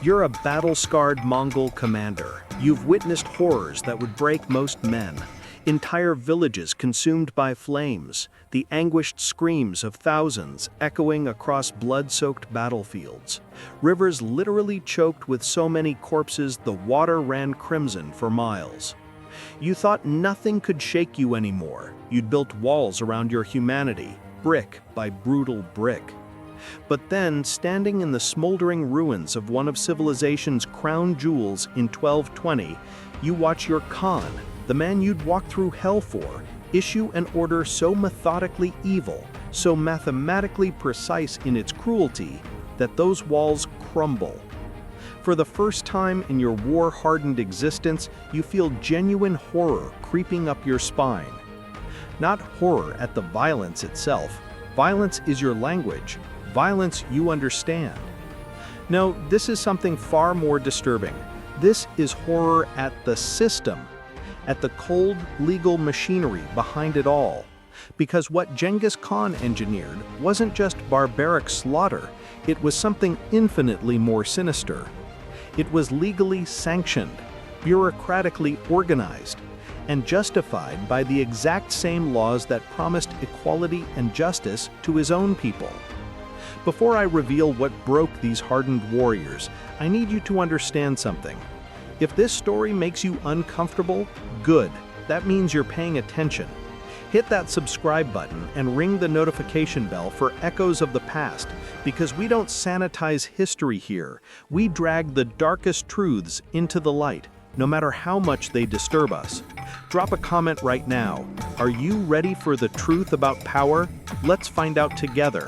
You're a battle-scarred Mongol commander. You've witnessed horrors that would break most men. Entire villages consumed by flames, the anguished screams of thousands echoing across blood-soaked battlefields. Rivers literally choked with so many corpses the water ran crimson for miles. You thought nothing could shake you anymore. You'd built walls around your humanity, brick by brutal brick. But then, standing in the smoldering ruins of one of civilization's crown jewels in 1220, you watch your Khan, the man you'd walk through hell for, issue an order so methodically evil, so mathematically precise in its cruelty, that those walls crumble. For the first time in your war-hardened existence, you feel genuine horror creeping up your spine. Not horror at the violence itself. Violence is your language. Violence you understand. No, this is something far more disturbing. This is horror at the system, at the cold legal machinery behind it all. Because what Genghis Khan engineered wasn't just barbaric slaughter, it was something infinitely more sinister. It was legally sanctioned, bureaucratically organized, and justified by the exact same laws that promised equality and justice to his own people. Before I reveal what broke these hardened warriors, I need you to understand something. If this story makes you uncomfortable, good. That means you're paying attention. Hit that subscribe button and ring the notification bell for echoes of the past, because we don't sanitize history here. We drag the darkest truths into the light, no matter how much they disturb us. Drop a comment right now. Are you ready for the truth about power? Let's find out together.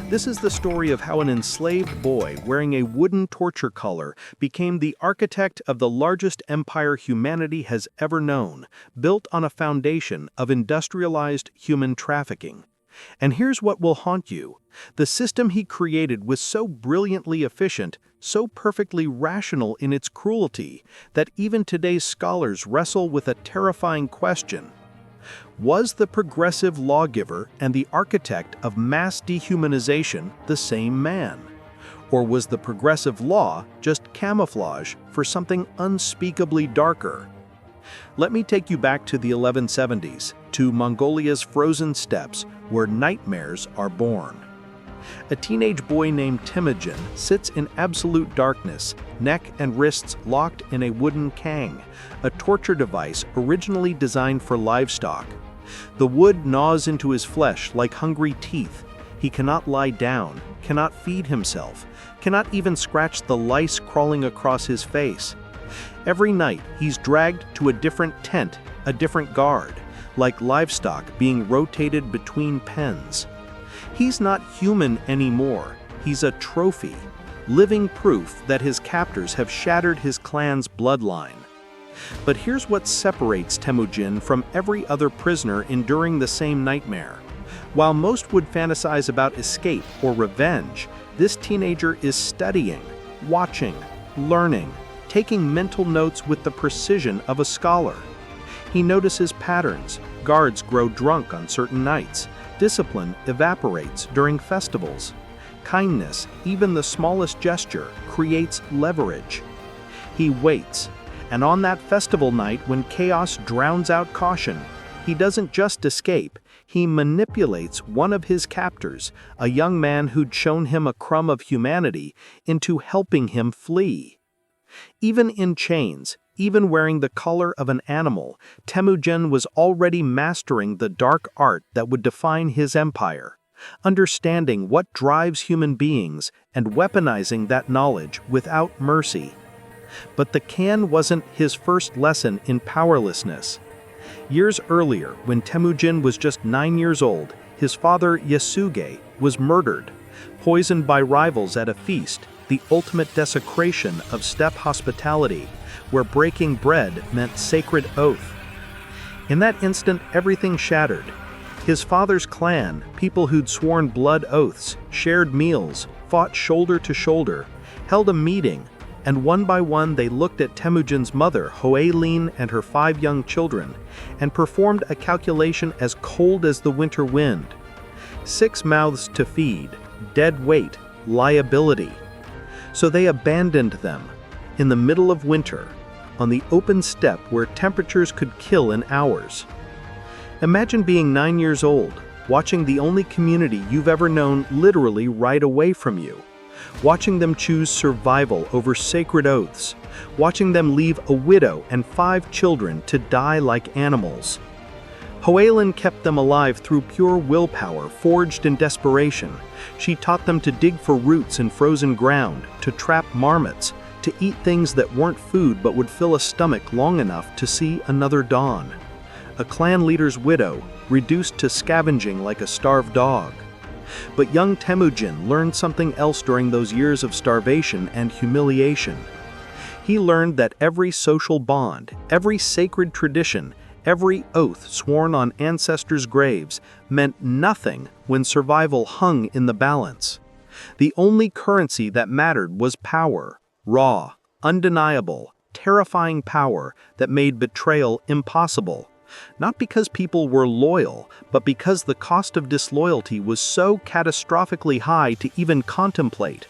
This is the story of how an enslaved boy wearing a wooden torture collar became the architect of the largest empire humanity has ever known, built on a foundation of industrialized human trafficking. And here's what will haunt you. The system he created was so brilliantly efficient, so perfectly rational in its cruelty, that even today's scholars wrestle with a terrifying question. Was the progressive lawgiver and the architect of mass dehumanization the same man? Or was the progressive law just camouflage for something unspeakably darker? Let me take you back to the 1170s, to Mongolia's frozen steppes where nightmares are born. A teenage boy named Temujin sits in absolute darkness, neck and wrists locked in a wooden kang, a torture device originally designed for livestock. The wood gnaws into his flesh like hungry teeth. He cannot lie down, cannot feed himself, cannot even scratch the lice crawling across his face. Every night, he's dragged to a different tent, a different guard, like livestock being rotated between pens. He's not human anymore. He's a trophy, living proof that his captors have shattered his clan's bloodline. But here's what separates Temujin from every other prisoner enduring the same nightmare. While most would fantasize about escape or revenge, this teenager is studying, watching, learning, taking mental notes with the precision of a scholar. He notices patterns. Guards grow drunk on certain nights. Discipline evaporates during festivals. Kindness, even the smallest gesture, creates leverage. He waits, and on that festival night when chaos drowns out caution, he doesn't just escape, he manipulates one of his captors, a young man who'd shown him a crumb of humanity, into helping him flee. Even in chains, even wearing the collar of an animal, Temujin was already mastering the dark art that would define his empire, understanding what drives human beings and weaponizing that knowledge without mercy. But the can wasn't his first lesson in powerlessness. Years earlier, when Temujin was just 9 years old, his father Yasuge was murdered, poisoned by rivals at a feast, the ultimate desecration of steppe hospitality, where breaking bread meant sacred oath. In that instant, everything shattered. His father's clan, people who'd sworn blood oaths, shared meals, fought shoulder to shoulder, held a meeting, and one by one they looked at Temujin's mother, Hoelin, and her 5 young children, and performed a calculation as cold as the winter wind. 6 mouths to feed, dead weight, liability. So they abandoned them, in the middle of winter, on the open steppe where temperatures could kill in hours. Imagine being 9 years old, watching the only community you've ever known literally right away from you. Watching them choose survival over sacred oaths. Watching them leave a widow and 5 children to die like animals. Hoelin kept them alive through pure willpower forged in desperation. She taught them to dig for roots in frozen ground, to trap marmots, to eat things that weren't food but would fill a stomach long enough to see another dawn. A clan leader's widow, reduced to scavenging like a starved dog. But young Temujin learned something else during those years of starvation and humiliation. He learned that every social bond, every sacred tradition, every oath sworn on ancestors' graves meant nothing when survival hung in the balance. The only currency that mattered was power, raw, undeniable, terrifying power that made betrayal impossible. Not because people were loyal, but because the cost of disloyalty was so catastrophically high to even contemplate.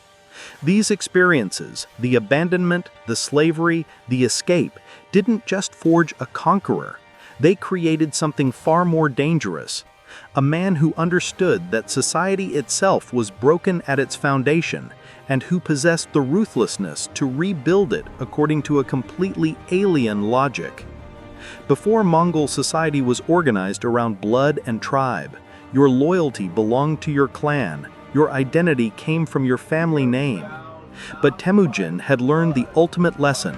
These experiences, the abandonment, the slavery, the escape, didn't just forge a conqueror. They created something far more dangerous. A man who understood that society itself was broken at its foundation, and who possessed the ruthlessness to rebuild it according to a completely alien logic. Before Mongol society was organized around blood and tribe, your loyalty belonged to your clan, your identity came from your family name. But Temujin had learned the ultimate lesson.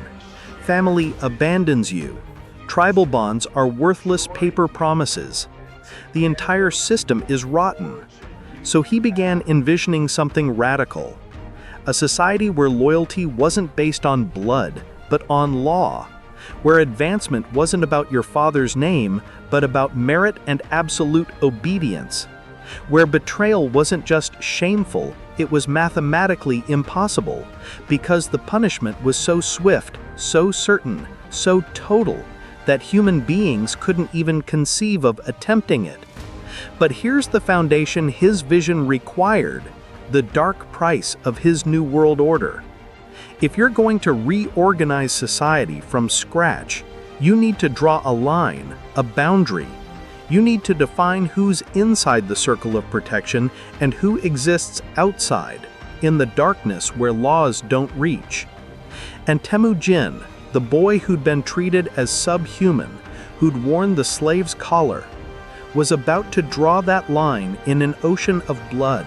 Family abandons you. Tribal bonds are worthless paper promises. The entire system is rotten. So he began envisioning something radical. A society where loyalty wasn't based on blood, but on law. Where advancement wasn't about your father's name, but about merit and absolute obedience. Where betrayal wasn't just shameful, it was mathematically impossible, because the punishment was so swift, so certain, so total, that human beings couldn't even conceive of attempting it. But here's the foundation his vision required, the dark price of his new world order. If you're going to reorganize society from scratch, you need to draw a line, a boundary. You need to define who's inside the circle of protection and who exists outside, in the darkness where laws don't reach. And Temujin, the boy who'd been treated as subhuman, who'd worn the slave's collar, was about to draw that line in an ocean of blood.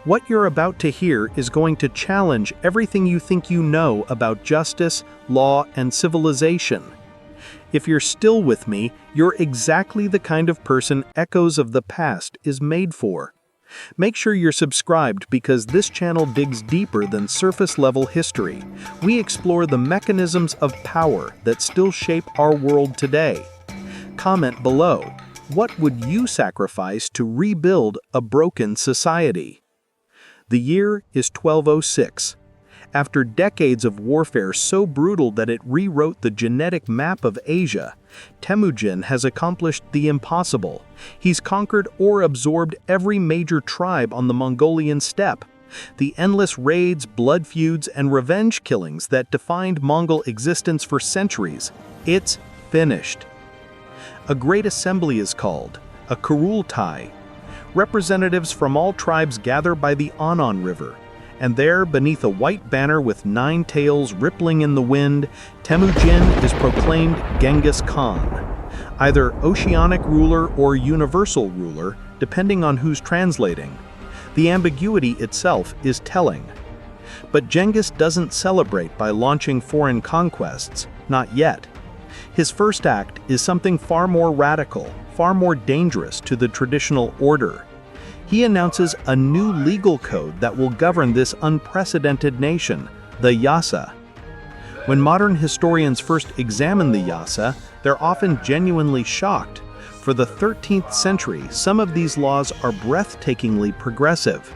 What you're about to hear is going to challenge everything you think you know about justice, law, and civilization. If you're still with me, you're exactly the kind of person Echoes of the Past is made for. Make sure you're subscribed because this channel digs deeper than surface-level history. We explore the mechanisms of power that still shape our world today. Comment below, what would you sacrifice to rebuild a broken society? The year is 1206. After decades of warfare so brutal that it rewrote the genetic map of Asia, Temujin has accomplished the impossible. He's conquered or absorbed every major tribe on the Mongolian steppe. The endless raids, blood feuds, and revenge killings that defined Mongol existence for centuries. It's finished. A great assembly is called, a Kurultai. Representatives from all tribes gather by the Anon River. And there, beneath a white banner with 9 tails rippling in the wind, Temujin is proclaimed Genghis Khan, either oceanic ruler or universal ruler, depending on who's translating. The ambiguity itself is telling. But Genghis doesn't celebrate by launching foreign conquests, not yet. His first act is something far more radical, far more dangerous to the traditional order. He announces a new legal code that will govern this unprecedented nation, the Yasa. When modern historians first examine the Yasa, they're often genuinely shocked. For the 13th century, some of these laws are breathtakingly progressive.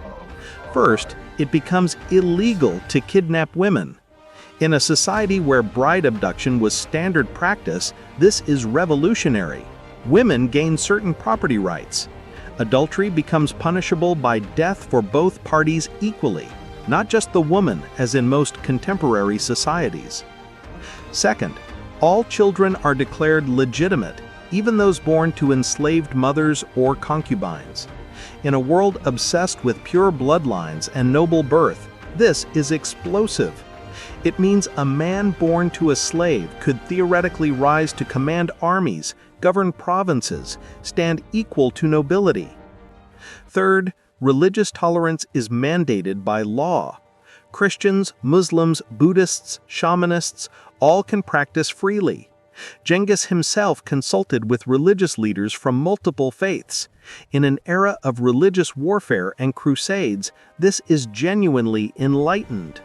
First, it becomes illegal to kidnap women. In a society where bride abduction was standard practice, this is revolutionary. Women gain certain property rights. Adultery becomes punishable by death for both parties equally. not just the woman as in most contemporary societies. Second, all children are declared legitimate, even those born to enslaved mothers or concubines. In a world obsessed with pure bloodlines and noble birth, this is explosive. It means a man born to a slave could theoretically rise to command armies, govern provinces, stand equal to nobility. Third, religious tolerance is mandated by law. Christians, Muslims, Buddhists, shamanists, all can practice freely. Genghis himself consulted with religious leaders from multiple faiths. In an era of religious warfare and crusades, this is genuinely enlightened.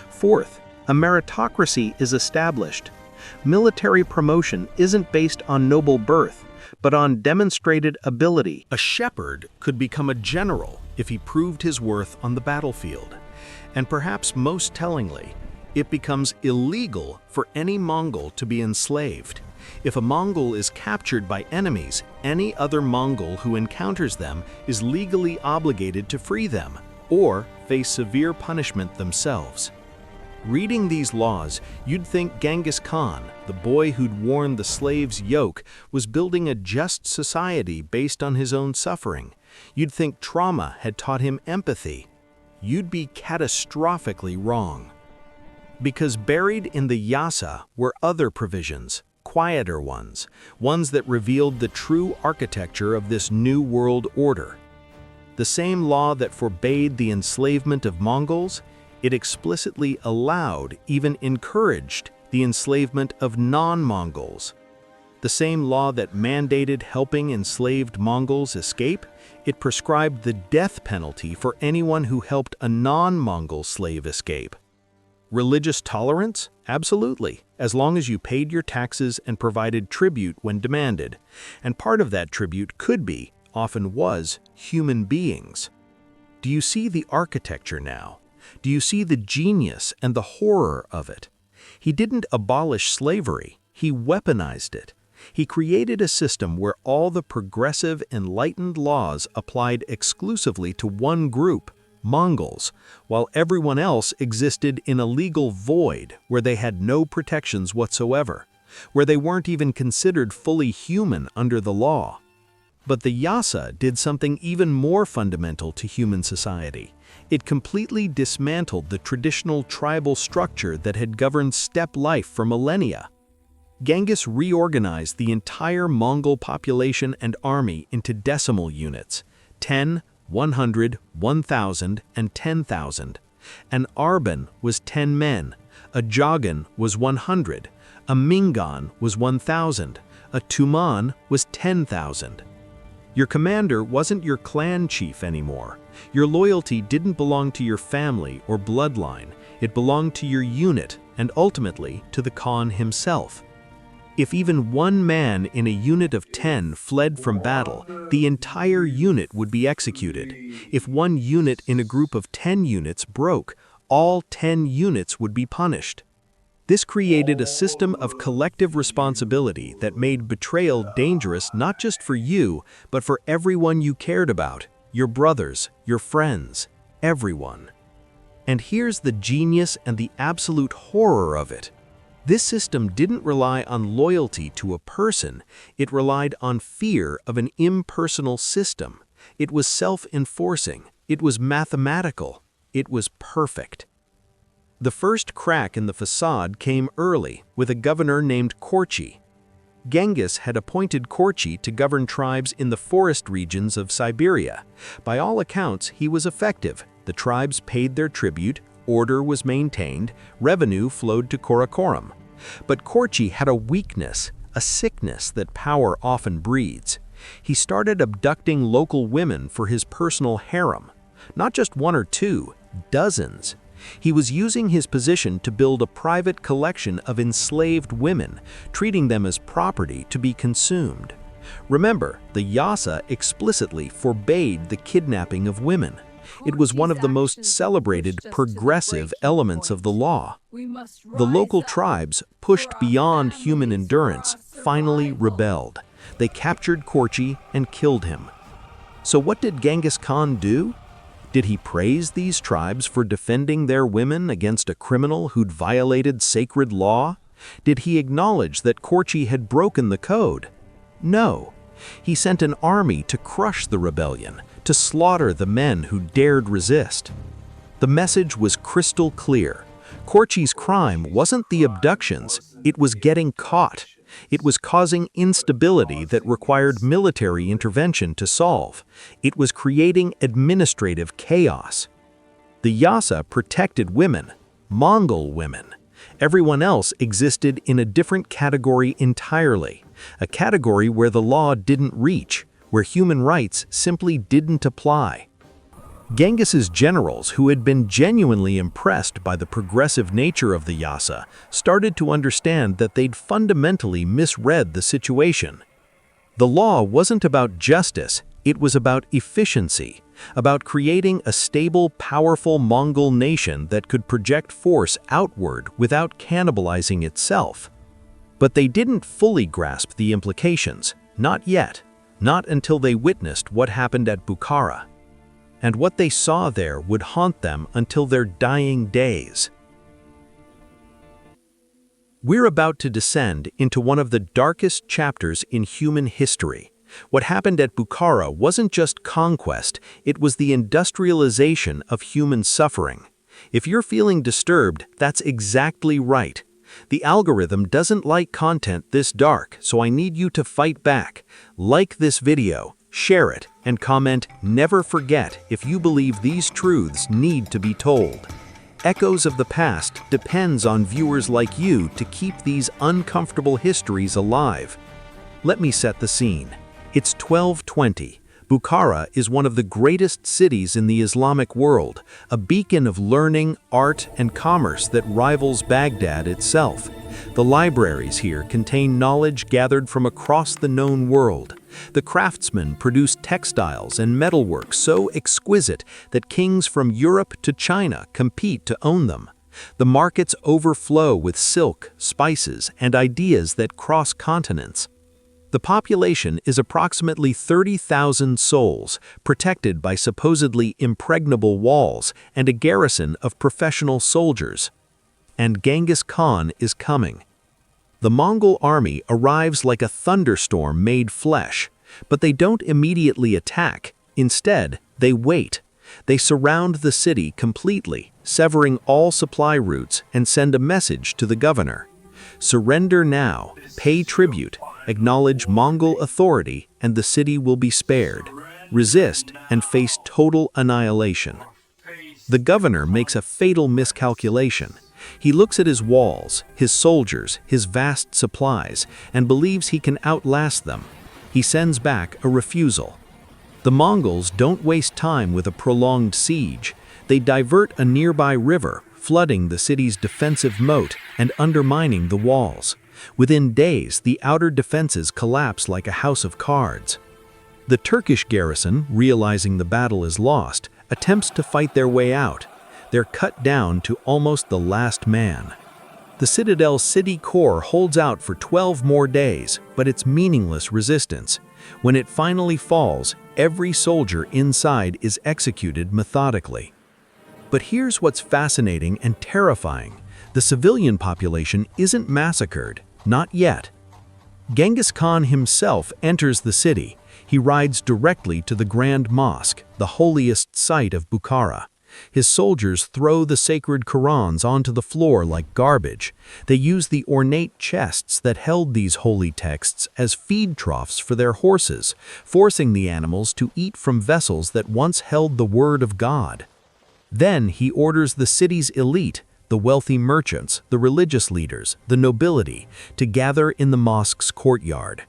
Fourth, a meritocracy is established. Military promotion isn't based on noble birth, but on demonstrated ability. A shepherd could become a general if he proved his worth on the battlefield. And perhaps most tellingly, it becomes illegal for any Mongol to be enslaved. If a Mongol is captured by enemies, any other Mongol who encounters them is legally obligated to free them or face severe punishment themselves. Reading these laws, you'd think Genghis Khan, the boy who'd worn the slave's yoke, was building a just society based on his own suffering. You'd think trauma had taught him empathy. You'd be catastrophically wrong. Because buried in the Yasa were other provisions, quieter ones that revealed the true architecture of this new world order. The same law that forbade the enslavement of Mongols, it explicitly allowed, even encouraged, the enslavement of non-Mongols. The same law that mandated helping enslaved Mongols escape, it prescribed the death penalty for anyone who helped a non-Mongol slave escape. Religious tolerance? Absolutely, as long as you paid your taxes and provided tribute when demanded. And part of that tribute could be, often was, human beings. Do you see the architecture now? Do you see the genius and the horror of it? He didn't abolish slavery, he weaponized it. He created a system where all the progressive, enlightened laws applied exclusively to one group, Mongols, while everyone else existed in a legal void where they had no protections whatsoever, where they weren't even considered fully human under the law. But the Yasa did something even more fundamental to human society. It completely dismantled the traditional tribal structure that had governed steppe life for millennia. Genghis reorganized the entire Mongol population and army into decimal units, 10, 100, 1,000, and 10,000. An Arban was 10 men, a Jagan was 100, a Mingan was 1,000, a Tuman was 10,000. Your commander wasn't your clan chief anymore. Your loyalty didn't belong to your family or bloodline. It belonged to your unit and ultimately to the Khan himself. If even one man in a unit of 10 fled from battle, the entire unit would be executed. If one unit in a group of 10 units broke, all 10 units would be punished. This created a system of collective responsibility that made betrayal dangerous not just for you, but for everyone you cared about, your brothers, your friends, everyone. And here's the genius and the absolute horror of it. This system didn't rely on loyalty to a person, it relied on fear of an impersonal system. It was self-enforcing, it was mathematical, it was perfect. The first crack in the facade came early with a governor named Korchi. Genghis had appointed Korchi to govern tribes in the forest regions of Siberia. By all accounts, he was effective. The tribes paid their tribute, order was maintained, revenue flowed to Karakoram. But Korchi had a weakness, a sickness that power often breeds. He started abducting local women for his personal harem. Not just one or two, dozens. He was using his position to build a private collection of enslaved women, treating them as property to be consumed. Remember, the Yasa explicitly forbade the kidnapping of women. It was one of the most celebrated progressive elements of the law. The local tribes, pushed beyond human endurance, finally rebelled. They captured Korchi and killed him. So what did Genghis Khan do? Did he praise these tribes for defending their women against a criminal who'd violated sacred law? Did he acknowledge that Korchi had broken the code? No. He sent an army to crush the rebellion, to slaughter the men who dared resist. The message was crystal clear. Korchi's crime wasn't the abductions, it was getting caught. It was causing instability that required military intervention to solve. It was creating administrative chaos. The Yasa protected women, Mongol women. Everyone else existed in a different category entirely, a category where the law didn't reach, where human rights simply didn't apply. Genghis's generals, who had been genuinely impressed by the progressive nature of the Yasa, started to understand that they'd fundamentally misread the situation. The law wasn't about justice, it was about efficiency, about creating a stable, powerful Mongol nation that could project force outward without cannibalizing itself. But they didn't fully grasp the implications, not yet, not until they witnessed what happened at Bukhara. And what they saw there would haunt them until their dying days. We're about to descend into one of the darkest chapters in human history. What happened at Bukhara wasn't just conquest, it was the industrialization of human suffering. If you're feeling disturbed, that's exactly right. The algorithm doesn't like content this dark, so I need you to fight back. Like this video, share it, and comment "Never forget" if you believe these truths need to be told. Echoes of the Past depends on viewers like you to keep these uncomfortable histories alive. Let me set the scene. It's 1220. Bukhara is one of the greatest cities in the Islamic world, a beacon of learning, art, and commerce that rivals Baghdad itself. The libraries here contain knowledge gathered from across the known world. The craftsmen produce textiles and metalwork so exquisite that kings from Europe to China compete to own them. The markets overflow with silk, spices, and ideas that cross continents. The population is approximately 30,000 souls, protected by supposedly impregnable walls and a garrison of professional soldiers. And Genghis Khan is coming. The Mongol army arrives like a thunderstorm made flesh, but they don't immediately attack. Instead, they wait. They surround the city completely, severing all supply routes, and send a message to the governor. Surrender now, pay tribute, acknowledge Mongol authority, and the city will be spared. Resist and face total annihilation. The governor makes a fatal miscalculation. He looks at his walls, his soldiers, his vast supplies, and believes he can outlast them. He sends back a refusal. The Mongols don't waste time with a prolonged siege. They divert a nearby river, flooding the city's defensive moat and undermining the walls. Within days, the outer defenses collapse like a house of cards. The Turkish garrison, realizing the battle is lost, attempts to fight their way out. They're cut down to almost the last man. The citadel's city core holds out for 12 more days, but it's meaningless resistance. When it finally falls, every soldier inside is executed methodically. But here's what's fascinating and terrifying. The civilian population isn't massacred, not yet. Genghis Khan himself enters the city. He rides directly to the Grand Mosque, the holiest site of Bukhara. His soldiers throw the sacred Qurans onto the floor like garbage. They use the ornate chests that held these holy texts as feed troughs for their horses, forcing the animals to eat from vessels that once held the word of God. Then he orders the city's elite, the wealthy merchants, the religious leaders, the nobility, to gather in the mosque's courtyard.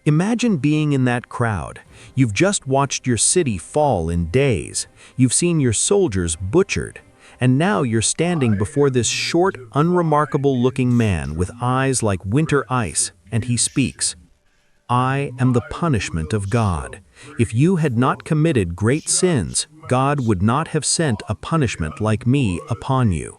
Imagine being in that crowd. You've just watched your city fall in days. You've seen your soldiers butchered. And now you're standing before this short, unremarkable-looking man with eyes like winter ice, and he speaks. "I am the punishment of God. If you had not committed great sins, God would not have sent a punishment like me upon you."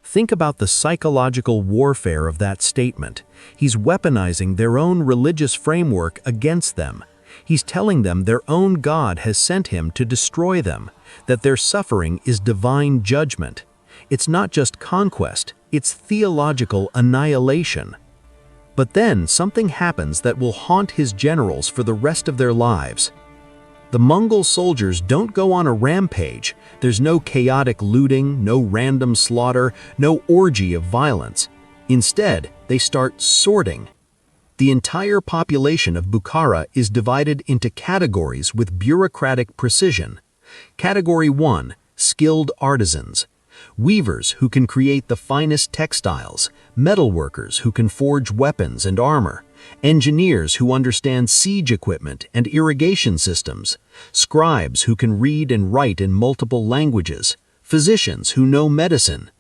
Think about the psychological warfare of that statement. He's weaponizing their own religious framework against them. He's telling them their own God has sent him to destroy them, that their suffering is divine judgment. It's not just conquest, it's theological annihilation. But then something happens that will haunt his generals for the rest of their lives. The Mongol soldiers don't go on a rampage. There's no chaotic looting, no random slaughter, no orgy of violence. Instead, they start sorting. The entire population of Bukhara is divided into categories with bureaucratic precision. Category 1, skilled artisans. Weavers who can create the finest textiles, metalworkers who can forge weapons and armor, engineers who understand siege equipment and irrigation systems, scribes who can read and write in multiple languages, physicians who know medicine.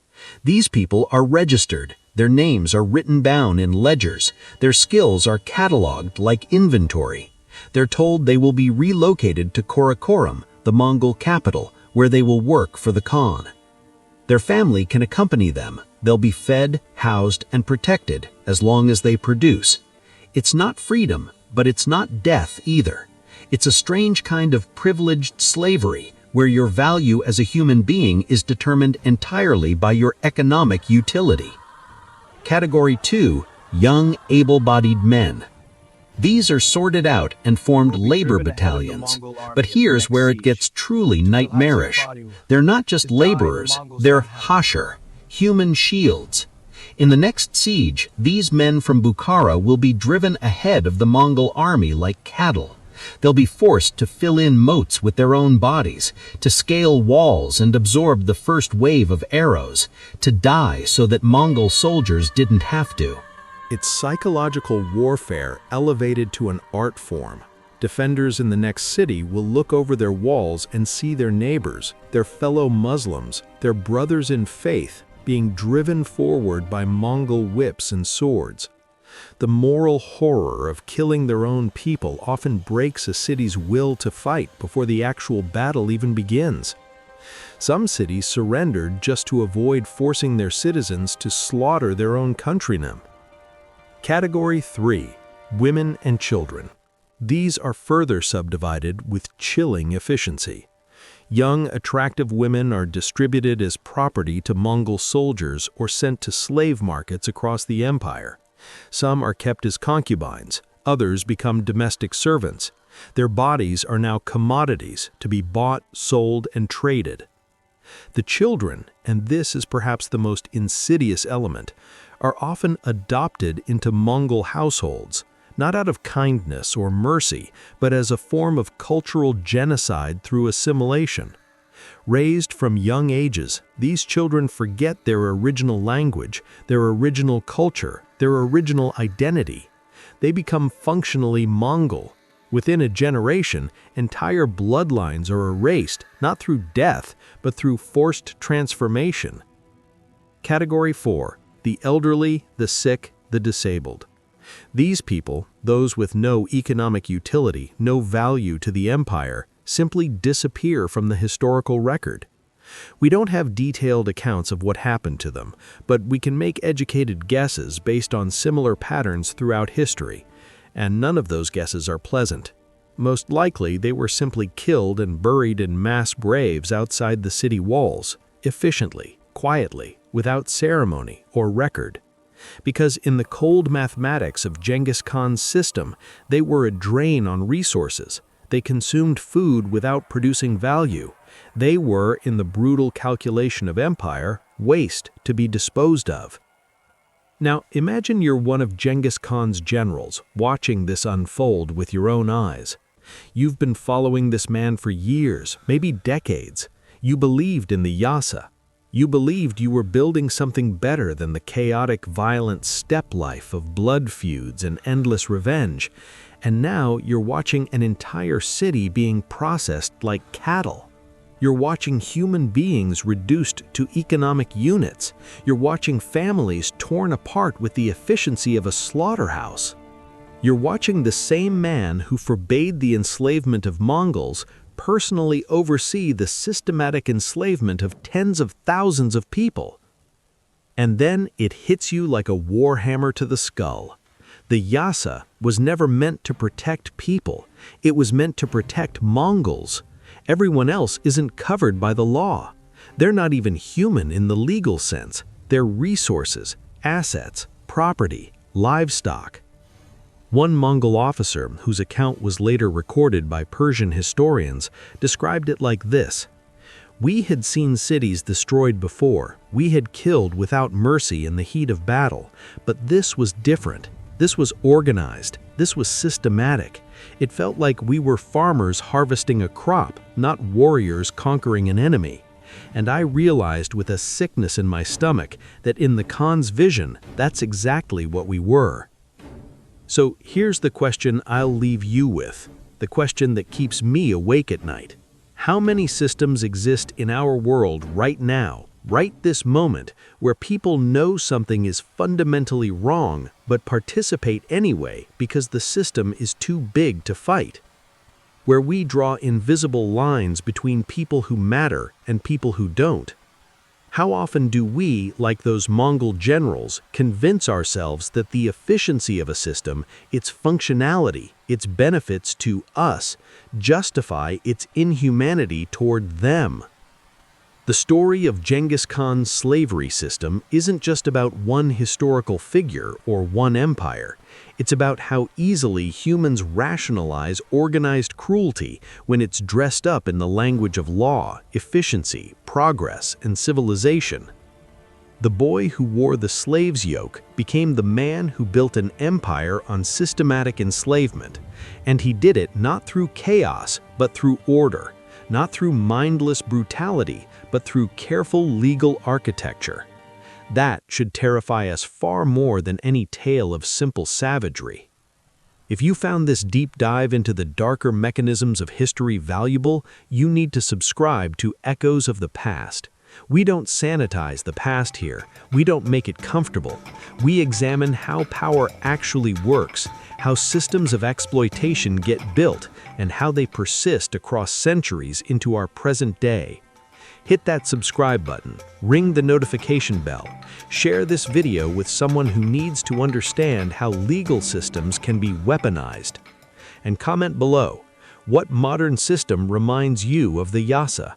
These people are registered. Their names are written down in ledgers. Their skills are cataloged like inventory. They're told they will be relocated to Karakoram, the Mongol capital, where they will work for the Khan. Their family can accompany them. They'll be fed, housed, and protected as long as they produce. It's not freedom, but it's not death either. It's a strange kind of privileged slavery where your value as a human being is determined entirely by your economic utility. Category 2, young, able-bodied men. These are sorted out and formed labor battalions. But here's where it gets truly nightmarish. They're not just laborers, they're hasher, human shields. In the next siege, these men from Bukhara will be driven ahead of the Mongol army like cattle. They'll be forced to fill in moats with their own bodies, to scale walls and absorb the first wave of arrows, to die so that Mongol soldiers didn't have to. It's psychological warfare elevated to an art form. Defenders in the next city will look over their walls and see their neighbors, their fellow Muslims, their brothers in faith, being driven forward by Mongol whips and swords. The moral horror of killing their own people often breaks a city's will to fight before the actual battle even begins. Some cities surrendered just to avoid forcing their citizens to slaughter their own countrymen. Category 3, women and children. These are further subdivided with chilling efficiency. Young, attractive women are distributed as property to Mongol soldiers or sent to slave markets across the empire. Some are kept as concubines, others become domestic servants. Their bodies are now commodities to be bought, sold, and traded. The children, and this is perhaps the most insidious element, are often adopted into Mongol households, not out of kindness or mercy, but as a form of cultural genocide through assimilation. Raised from young ages, these children forget their original language, their original culture, their original identity. They become functionally Mongol. Within a generation, entire bloodlines are erased, not through death, but through forced transformation. Category 4, the elderly, the sick, the disabled. These people, those with no economic utility, no value to the empire, simply disappear from the historical record. We don't have detailed accounts of what happened to them, but we can make educated guesses based on similar patterns throughout history, and none of those guesses are pleasant. Most likely, they were simply killed and buried in mass graves outside the city walls, efficiently, quietly, without ceremony or record. Because in the cold mathematics of Genghis Khan's system, they were a drain on resources. They consumed food without producing value. They were, in the brutal calculation of empire, waste to be disposed of. Now, imagine you're one of Genghis Khan's generals, watching this unfold with your own eyes. You've been following this man for years, maybe decades. You believed in the Yasa. You believed you were building something better than the chaotic, violent steppe life of blood feuds and endless revenge. And now you're watching an entire city being processed like cattle. You're watching human beings reduced to economic units. You're watching families torn apart with the efficiency of a slaughterhouse. You're watching the same man who forbade the enslavement of Mongols personally oversee the systematic enslavement of tens of thousands of people. And then it hits you like a war hammer to the skull. The Yasa was never meant to protect people. It was meant to protect Mongols. Everyone else isn't covered by the law. They're not even human in the legal sense. They're resources, assets, property, livestock. One Mongol officer, whose account was later recorded by Persian historians, described it like this: "We had seen cities destroyed before. We had killed without mercy in the heat of battle. But this was different. This was organized. This was systematic. It felt like we were farmers harvesting a crop, not warriors conquering an enemy. And I realized with a sickness in my stomach that in the Khan's vision, that's exactly what we were." So here's the question I'll leave you with, the question that keeps me awake at night. How many systems exist in our world right now, right this moment, where people know something is fundamentally wrong but participate anyway because the system is too big to fight? Where we draw invisible lines between people who matter and people who don't? How often do we, like those Mongol generals, convince ourselves that the efficiency of a system, its functionality, its benefits to us, justify its inhumanity toward them? The story of Genghis Khan's slavery system isn't just about one historical figure or one empire. It's about how easily humans rationalize organized cruelty when it's dressed up in the language of law, efficiency, progress, and civilization. The boy who wore the slave's yoke became the man who built an empire on systematic enslavement, and he did it not through chaos, but through order, not through mindless brutality, but through careful legal architecture. That should terrify us far more than any tale of simple savagery. If you found this deep dive into the darker mechanisms of history valuable, you need to subscribe to Echoes of the Past. We don't sanitize the past here. We don't make it comfortable. We examine how power actually works, how systems of exploitation get built, and how they persist across centuries into our present day. Hit that subscribe button, ring the notification bell, share this video with someone who needs to understand how legal systems can be weaponized. And comment below, what modern system reminds you of the Yasa?